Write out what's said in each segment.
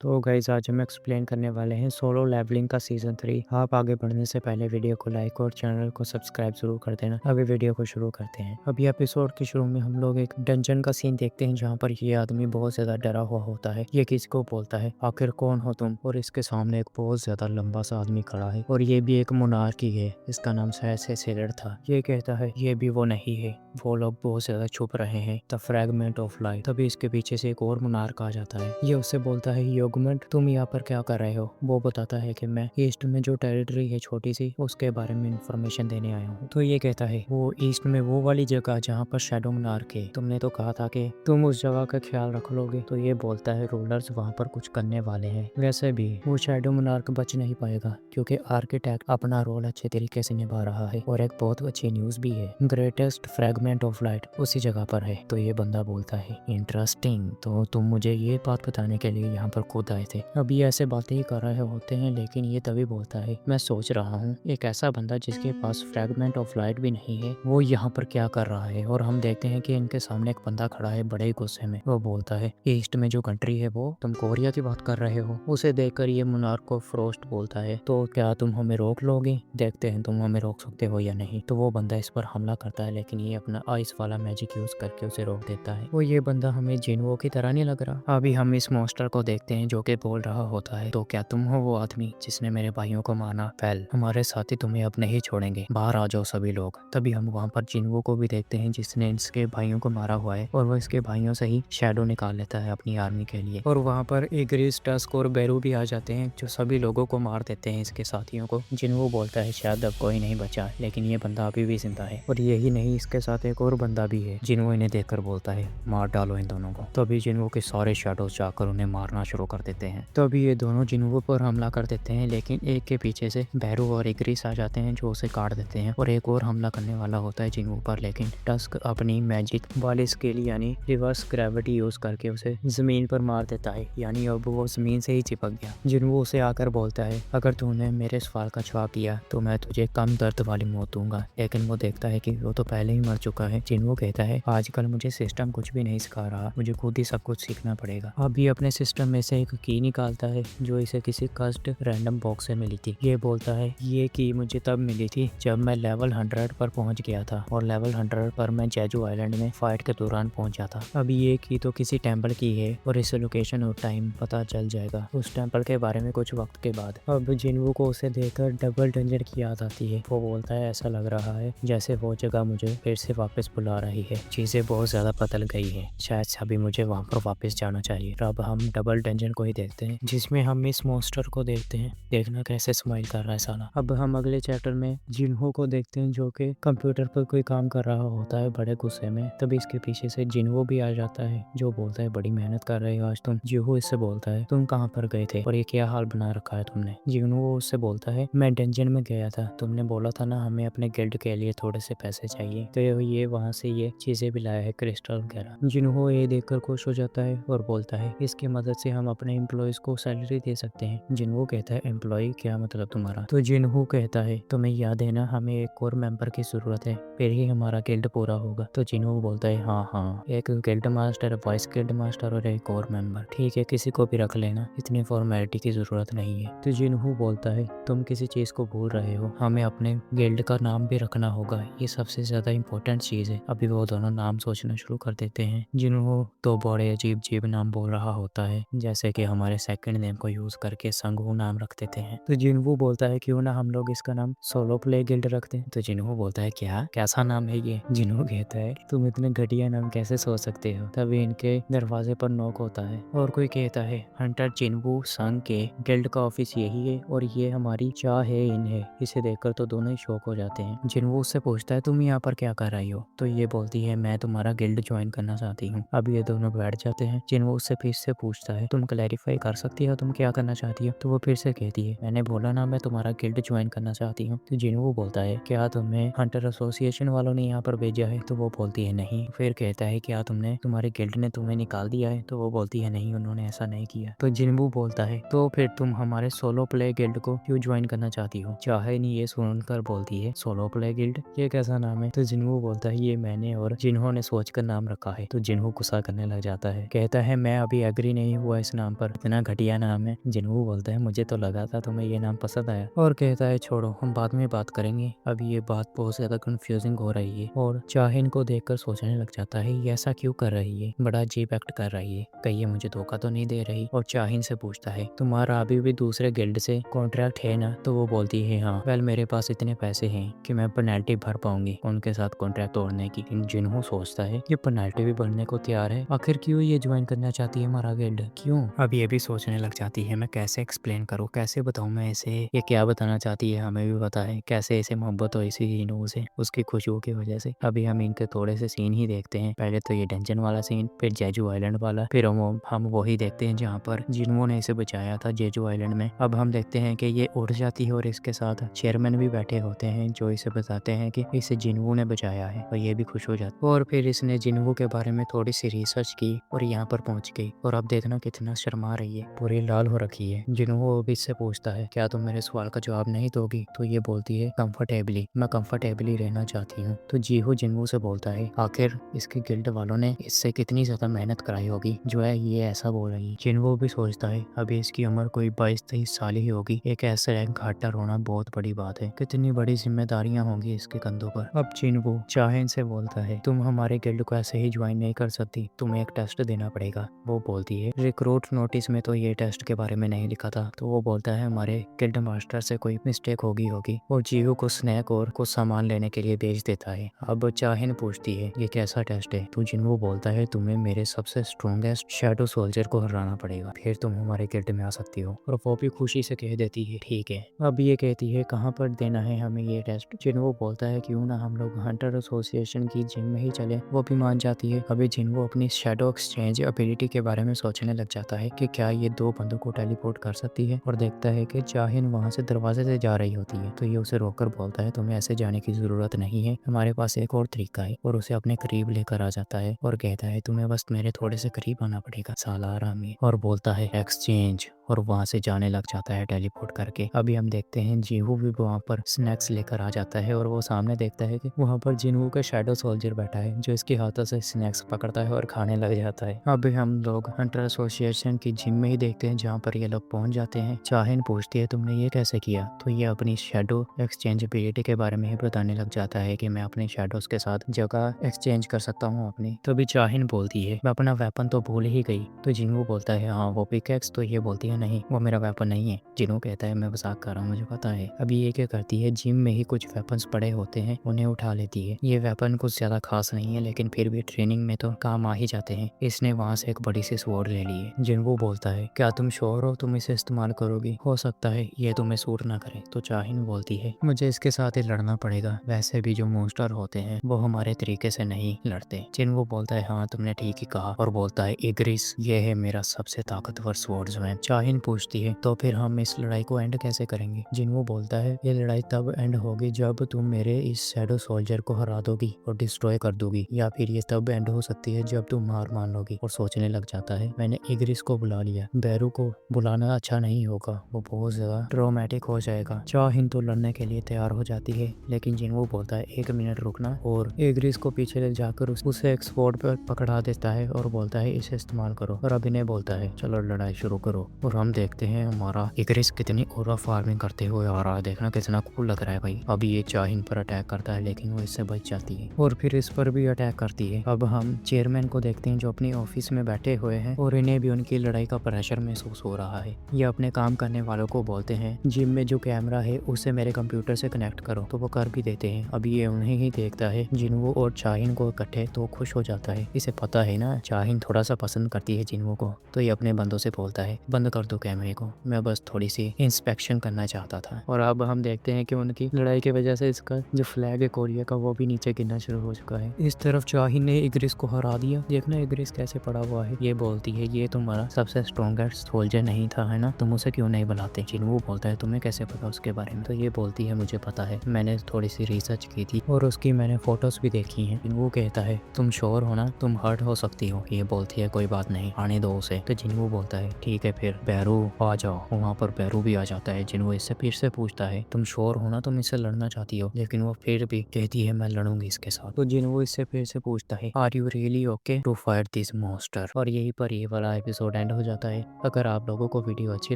तो गाइस आज हम एक्सप्लेन करने वाले हैं सोलो लेवलिंग का सीजन 3। आप आगे बढ़ने से पहले वीडियो को लाइक और चैनल को सब्सक्राइब जरूर कर देना। अभी वीडियो को शुरू करते हैं। अभी एपिसोड के शुरू में हम लोग एक डंजन का सीन देखते हैं जहाँ पर ये आदमी बहुत ज्यादा डरा हुआ होता है। ये किसी को बोलता है आखिर कौन हो तुम, और इसके सामने एक बहुत ज्यादा लंबा सा आदमी खड़ा है और ये भी एक मोनार्की है। इसका नाम सेलर था। ये कहता है ये भी वो नहीं है, वो लोग बहुत ज्यादा छुप रहे हैं, द फ्रैगमेंट ऑफ लाइट। तभी इसके पीछे से एक और मोनार्क आ जाता है। ये उससे बोलता है योगमेंट तुम यहाँ पर क्या कर रहे हो। वो बताता है कि मैं ईस्ट में जो टेरिटरी है छोटी सी, उसके बारे में इंफॉर्मेशन देने आया हूँ। तो ये कहता है वो ईस्ट में वो वाली जगह जहाँ पर शैडो मोनार्क है, तुमने तो कहा था कि तुम उस जगह का ख्याल रख लोगे। तो ये बोलता है रूलर्स वहाँ पर कुछ करने वाले हैं। वैसे भी वो शैडो मोनार्क बच नहीं पाएगा क्योंकि आर्किटेक्ट अपना रोल अच्छे तरीके से निभा रहा है। और एक बहुत अच्छी न्यूज भी है, ग्रेटेस्ट फ्रैगमेंट ऑफ लाइट उसी जगह पर है। तो ये बंदा बोलता है इंटरेस्टिंग, तो तुम मुझे ये बात बताने के लिए यहाँ पर खुद आए थे। अभी ऐसे बातें ही कर रहे होते हैं, लेकिन ये तभी बोलता है मैं सोच रहा हूँ एक ऐसा बंदा जिसके पास फ्रैगमेंट ऑफ लाइट भी नहीं है वो यहाँ पर क्या कर रहा है। और हम देखते हैं कि इनके सामने एक बंदा खड़ा है बड़े ही गुस्से में। वो बोलता है ईस्ट में जो कंट्री है वो, तुम कोरिया की बात कर रहे हो। उसे देखकर ये मोनार्क को फ्रोस्ट बोलता है तो क्या तुम हमें रोक लोगे, देखते हैं तुम हमें रोक सकते हो या नहीं। तो वो बंदा इस पर हमला करता है, लेकिन ये अपना आइस वाला मैजिक यूज करके उसे रोक देता है। वो ये बंदा हमें जिनवो की तरह नहीं लग रहा। अभी हम इस मॉन्स्टर को देखते हैं जो कि बोल रहा होता है तो क्या तुम हो वो आदमी जिसने मेरे भाइयों को मारा। फैल हमारे साथी तुम्हें अब नहीं छोड़ेंगे, बाहर आ जाओ सभी लोग। तभी हम वहाँ पर जिनवो को भी देखते हैं जिसने इसके भाइयों को मारा हुआ है, और वो इसके भाइयों से ही शैडो निकाल लेता है अपनी आर्मी के लिए। और वहाँ पर इग्रिस, टस्क और बेरू भी आ जाते हैं जो सभी लोगों को मार देते हैं इसके साथियों को। जिनवो बोलता है शायद अब कोई नहीं बचा, लेकिन ये बंदा अभी भी जिंदा है। और यही नहीं, इसके साथ एक और बंदा भी है। जिनवो इन्हें देखकर बोलता है मार डालो इन दोनों को। तभी जिनवो के सारे शैडोज जाकर उन्हें मारना शुरू कर देते हैं। तभी ये दोनों जिनवो पर हमला कर देते हैं, लेकिन एक के पीछे से भैरू और इग्रिस आ जाते हैं जो उसे काट देते हैं। और एक और हमला करने वाला होता है जिनवो पर, लेकिन टस्क अपनी मैजिक वाली स्किल यानी रिवर्स ग्रेविटी यूज करके उसे जमीन पर मार देता है, यानी अब वो जमीन से ही चिपक गया। जिनवो उसे आकर बोलता है अगर तूने मेरे सवाल का जवाब दिया तो मैं तुझे कम दर्द वाली मौत दूंगा। लेकिन वो देखता है कि वो तो पहले ही मर चुका है। जिनवो कहता है आजकल मुझे सिस्टम कुछ भी नहीं सिखा रहा, मुझे खुद ही सब कुछ सीखना पड़ेगा। अभी अपने सिस्टम में से एक की निकालता है जो इसे किसी कस्ट रैंडम बॉक्स से मिली थी। ये बोलता है ये की मुझे तब मिली थी जब मैं लेवल 100 पर पहुंच गया था, और लेवल 100 पर मैं जेजू आइलैंड में फाइट के दौरान पहुंचा था। अभी ये की तो किसी टेम्पल की है और इसे लोकेशन और टाइम पता चल जाएगा उस टेम्पल के बारे में कुछ वक्त के बाद। अब जिनवो को उसे देखकर डबल डंजन की याद आती है। वो बोलता है ऐसा लग रहा है जैसे वो जगह मुझे फिर से वापस बुला रही है, चीजें बहुत ज्यादा बदल गई है, शायद अभी मुझे वहाँ पर वापस जाना चाहिए। अब हम डबल डंजन को ही देखते हैं जिसमें हम इस मॉन्स्टर को देखते हैं, देखना कैसे स्माइल कर रहा है साला। अब हम अगले चैप्टर में जिनहो को देखते हैं जो कि कंप्यूटर पर कोई काम कर रहा होता है बड़े गुस्से में। तभी इसके पीछे से जिनहो भी आ जाता है जो बोलता है बड़ी मेहनत कर रहे हो आज तुम। जिनहो इससे बोलता है तुम कहाँ पर गए थे और ये क्या हाल बना रखा है तुमने। जिनहो उससे बोलता है मैं डंजन में गया था, तुमने बोला था ना हमें अपने गिल्ड के लिए थोड़े से पैसे चाहिए, तो ये वहाँ से ये चीजें भी लाया है, क्रिस्टल वगैरह। जिनहो ये देखकर खुश हो जाता है और बोलता है इसकी मदद से हम अपने एम्प्लॉयज को सैलरी दे सकते हैं। जिनहो कहता है एम्प्लॉय क्या मतलब तुम्हारा। तो जिनहो कहता है तुम्हें याद है ना हमें एक और मेंबर की जरूरत है, फिर ही हमारा गिल्ड पूरा होगा। तो जिनहो बोलता है हाँ हाँ, एक guild master, vice guild master और एक और मेंबर, ठीक है किसी को भी रख लेना, इतनी फॉर्मेलिटी की जरूरत नहीं है। तो जिनहो बोलता है तुम किसी चीज को भूल रहे हो, हमें अपने गिल्ड का नाम भी रखना होगा, ये सबसे ज्यादा इंपॉर्टेंट चीज है। अभी वो दोनों नाम सोचना शुरू कर देते हैं। जिनहो तो बड़े अजीब अजीब नाम बोल रहा होता है, जैसे कि हमारे सेकंड नेम को यूज करके संगू नाम रख देते हैं। तो जिनहो बोलता है क्यों ना हम लोग इसका नाम सोलो प्ले गिल्ड रखते हैं। तो जिनहो बोलता है क्या कैसा नाम है ये। जिनहो कहता है तुम इतने घटिया नाम कैसे सोच सकते हो। तभी इनके दरवाजे पर नॉक होता है और कोई कहता है हंटर जिनवू संग के गिल्ड का ऑफिस यही है और ये हमारी चाह है इन्हें। इसे देखकर तो दोनों ही शॉक हो जाते हैं। जिनवू उससे पूछता है तुम यहाँ पर क्या कर रही हो। तो ये बोलती है मैं तुम्हारा गिल्ड ज्वाइन करना चाहती हूँ। अब ये दोनों बैठ जाते हैं। जिनवू उससे फिर से पूछता है तुम क्लैरिफाई कर सकती हो तुम क्या करना चाहती हो। तो वो फिर से कहती है मैंने बोला ना मैं तुम्हारा गिल्ड ज्वाइन करना चाहती हूँ। तो जिनवू बोलता है क्या तुम्हें हंटर एसोसिएशन वालों ने यहाँ पर भेजा है। तो वो बोलती है नहीं। फिर कहता है क्या तुम्हारे गिल्ड ने तुम्हें निकाल दिया है। तो वो बोलती है नहीं उन्होंने ऐसा नहीं किया। तो जिनवू बोलता है तो फिर तुम हमारे सोलो प्ले गिल्ड को क्यों ज्वाइन करना चाहती हो। चाहे नहीं ये सुनकर बोलती है सोलो प्ले गिल्ड ये कैसा नाम है। तो जिनवू बोलता है ये मैंने और जिन्होंने सोच कर नाम रखा है। तो जिनवू गुस्सा करने लग जाता है, कहता है मैं अभी एग्री नहीं हुआ इस नाम नाम पर, इतना घटिया नाम है। जिनवू बोलता है मुझे तो लगा था तुम्हें ये नाम पसंद आया, और कहता है छोड़ो हम बाद में बात करेंगे, अभी ये बात बहुत ज्यादा कंफ्यूजिंग हो रही है। और चाहिन को देखकर सोचने लग जाता है ये ऐसा क्यों कर रही है, बड़ा अजीब एक्ट कर रही है, कहीं ये मुझे धोखा तो नहीं दे रही। और चाहिन से पूछता है तुम्हारा अभी भी दूसरे गिल्ड से कॉन्ट्रैक्ट है ना? तो वो बोलती है हाँ। वेल मेरे पास इतने पैसे हैं कि मैं पेनल्टी भर पाऊंगी उनके साथ कॉन्ट्रैक्ट तोड़ने की। जिन्हों सोचता है ये पेनल्टी भी भरने को तैयार है, आखिर क्यों ये ज्वाइन करना चाहती है हमारा गिल्ड, क्यों? अब ये भी सोचने लग जाती है मैं कैसे एक्सप्लेन करूँ, कैसे बताऊँ मैं इसे, ये क्या बताना चाहती है हमें भी पता है, कैसे इसे मोहब्बत हो इसी जिन्हों से, उसकी खुशबू की वजह से। अभी हम इनके थोड़े से सीन ही देखते हैं, पहले तो ये डंजन वाला सीन, फिर जेजू आइलैंड वाला, फिर हम वही देखते हैं जहाँ पर जिन्हों ने इसे बचाया था जेजू आइलैंड में। अब हम देखते हैं कि ये उड़ जाती है और इसके साथ चेयरमैन भी बैठे होते हैं जो इसे बताते हैं कि इसे जिन्हों ने बचाया है, और ये भी खुश हो जाता है। और फिर इसने जिन्हों के बारे में थोड़ी सी रिसर्च की और यहाँ पर पहुंच गई, और अब देखना कितना शर्मा रही है, पूरी लाल हो रखी है। जिन्हों भी इससे पूछता है क्या तुम मेरे सवाल का जवाब नहीं दोगी, तो ये बोलती है कंफर्टेबली, मैं कंफर्टेबली रहना चाहती हूँ। तो जीहू जिन्हों से बोलता है आखिर इसके गिल्ड वालों ने इससे कितनी ज्यादा मेहनत कराई होगी जो है ये ऐसा बोल रही है। जिन्हों भी सोचता है अभी इसकी उम्र कोई 22-23 साल ही होगी, एक ऐसे रैंक हार्टर होना बहुत बड़ी बात है, कितनी बड़ी जिम्मेदारियां होंगी इसके कंधों पर। अब जिन्हों चाहिन से बोलता है तुम हमारे गिल्ड को ऐसे ही ज्वाइन नहीं कर सकती, तुम्हें एक टेस्ट देना पड़ेगा। वो बोलती है रिक्रूट नोटिस में तो ये टेस्ट के बारे में नहीं लिखा था। तो वो बोलता है हमारे गिल्ड मास्टर से कोई मिस्टेक होगी और जीहू को स्नैक और कुछ सामान लेने के लिए भेज देता है। अब चाहिन पूछती है ये कैसा टेस्ट है, तो जिन्हों बोलता है तुम्हें मेरे सबसे स्ट्रॉन्गेस्ट शैडो सोल्जर को हराना पड़ेगा, फिर तुम हमारे गिल्ड में आ सकती हो। और वो भी खुशी से कह देती है ठीक है। अब ये कहती है कहाँ पर देना है हमें ये टेस्ट। जिन्हों बोलता है क्यों ना हम लोग हंटर एसोसिएशन की जिम में ही चले, वो भी मान जाती है। अभी जिन्हों अपनी शैडो एक्सचेंज एबिलिटी के बारे में सोचने लग जाता है कि क्या ये दो बंदों को टेलीपोर्ट कर सकती है, और देखता है कि चाहिन वहां से दरवाजे से जा रही होती है। तो ये उसे रोककर बोलता है तुम्हें ऐसे जाने की जरूरत नहीं है, हमारे पास एक और तरीका है, और उसे अपने करीब लेकर आ जाता है और कहता है तुम्हें बस मेरे थोड़े से करीब आना पड़ेगा साला आरामी, और बोलता है एक्सचेंज, और वहां से जाने लग जाता है टेलीपोर्ट करके। अभी हम देखते हैं जीहू भी वहां पर स्नैक्स लेकर आ जाता है, और वो सामने देखता है कि वहां पर जिन्हों का शैडो सोल्जर बैठा है जो इसके हाथों से स्नैक्स पकड़ता है और खाने लग जाता है। अभी हम लोग हंटर एसोसिएशन की जिम में ही देखते हैं जहाँ पर ये लोग पहुंच जाते हैं। चाहिन पूछती है तुमने ये कैसे किया, तो ये अपनी शैडो एक्सचेंज एबिलिटी के बारे में ही बताने लग जाता है कि मैं अपने शैडोज के साथ जगह एक्सचेंज कर सकता हूँ अपनी। तो भी चाहिन बोलती है मैं अपना वेपन तो भूल ही गई। तो जिन्हों बोलता है हाँ वो पिकैक्स, तो ये बोलती है नहीं वो मेरा वेपन नहीं है। जिन्हों कहता है मैं मजाक कर रहा हूँ मुझे पता है। अभी ये क्या करती है जिम में ही कुछ वेपन्स पड़े होते हैं उन्हें उठा लेती है। ये वेपन कुछ ज्यादा खास नहीं है लेकिन फिर भी ट्रेनिंग में तो काम आ ही जाते हैं। इसने वहाँ से एक बड़ी सी स्वॉर्ड ले ली है। जिन्हों बोलता है क्या तुम श्योर हो तुम इसे इस्तेमाल करोगी, हो सकता है ये तुम्हें सूट ना करे। तो चाहिन बोलती है मुझे इसके साथ ही लड़ना पड़ेगा, वैसे भी जो मोस्टर होते हैं वो हमारे तरीके से नहीं लड़ते। जिन्हों बोलता है हाँ तुमने ठीक ही कहा, और बोलता है इग्रिस ये है मेरा सबसे ताकतवर स्वॉर्ड्समैन। चाहिन पूछती है तो फिर हम इस लड़ाई को एंड कैसे करेंगे। जिन्हों बोलता है ये लड़ाई तब एंड होगी जब तुम मेरे इस शैडो सोल्जर को हरा दोगी और डिस्ट्रॉय कर दोगी, या फिर ये तब एंड हो सकती है जब तुम हार मान लोगी। और सोचने लग जाता है मैंने इग्रिस को बुला लिया, बैरू को बुलाना अच्छा नहीं होगा, वो बहुत ज्यादा ट्रॉमेटिक हो जाएगा। चाहिन तो लड़ने के लिए तैयार हो जाती है लेकिन जिन्हों बोलता है 1 मिनट रुकना, और इग्रिस को पीछे ले जाकर उसे एक स्वॉर्ड पर पकड़ा देता है और बोलता है इसे इस्तेमाल करो। और अभिनय बोलता है चलो लड़ाई शुरू करो। और हम देखते हैं हमारा इग्रिस कितनी ओरा फार्मिंग करते हुए आ रहा है, देखना कितना कूल लग रहा है भाई। अभी ये चाहिन पर अटैक करता है लेकिन वो इससे बच जाती है, और फिर इस पर भी अटैक करती है। अब हम चेयरमैन को देखते हैं जो अपनी ऑफिस में बैठे हुए हैं और इन्हें भी उनकी लड़ाई का प्रेशर महसूस हो रहा है। ये अपने काम करने वालों को बोलते हैं जिम में जो कैमरा है उसे मेरे कंप्यूटर से कनेक्ट करो, तो वो कर भी देते हैं। अभी ये उन्हें ही देखता है जिन्हों और चाहिन को इकट्ठे, तो खुश हो जाता है। इसे पता है ना चाहिन थोड़ा सा पसंद करती है जिन्हों को, तो ये अपने बंदों से बोलता है बंद कर दो कैमरे को, मैं बस थोड़ी सी इंस्पेक्शन करना चाहता था। और अब हम देखते हैं कि उनकी लड़ाई की वजह से इसका जो फ्लैग है कोरिया का वो भी नीचे गिरना शुरू हो चुका है। इस तरफ चाहिन ने इग्रिस को हरा दिया, देखना इग्रिस कैसे पड़ा हुआ है। ये बोलती है ये तुम्हारा सबसे स्ट्रॉन्गेस्ट सोल्जर नहीं था है ना, तुम उसे क्यों नहीं बुलाते। जिन्हों बोलता है तुम्हें कैसे पता उसके बारे में, तो ये बोलती है मुझे पता है, मैंने थोड़ी सी रिसर्च की थी और उसकी मैंने फोटोज भी देखी हैं। जिन्हों कहता है तुम श्योर हो ना, तुम हर्ट हो सकती हो। ये बोलती है कोई बात नहीं आने दो उसे। तो जिन्हों बोलता है ठीक है फिर पैरू आ जाओ। वहाँ पर पैरू भी आ जाता है। जिन्हो इससे फिर से पूछता है तुम श्योर हो ना तुम इससे लड़ना चाहती हो, लेकिन वो फिर भी कहती है मैं लड़ूंगी इसके साथ। तो जिन्हो इससे फिर से पूछता है are you really okay to fight this monster. और यहीं पर ये वाला एपिसोड एंड हो जाता है। अगर आप लोगों को वीडियो अच्छी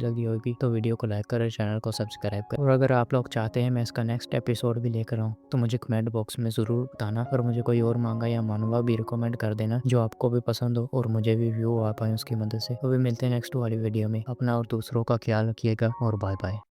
लगी होगी तो वीडियो को लाइक करें, चैनल को सब्सक्राइब करें। और अगर आप लोग चाहते हैं मैं इसका नेक्स्ट एपिसोड भी लेकर आऊँ तो मुझे कमेंट बॉक्स में ज़रूर बताना, और मुझे कोई और मांगा या मानवा भी रिकमेंड कर देना जो आपको भी पसंद हो और मुझे भी व्यू आ पाए उसकी मदद से। तो भी मिलते हैं नेक्स्ट वाली वीडियो में। अपना और दूसरों का ख्याल रखिएगा और बाय बाय।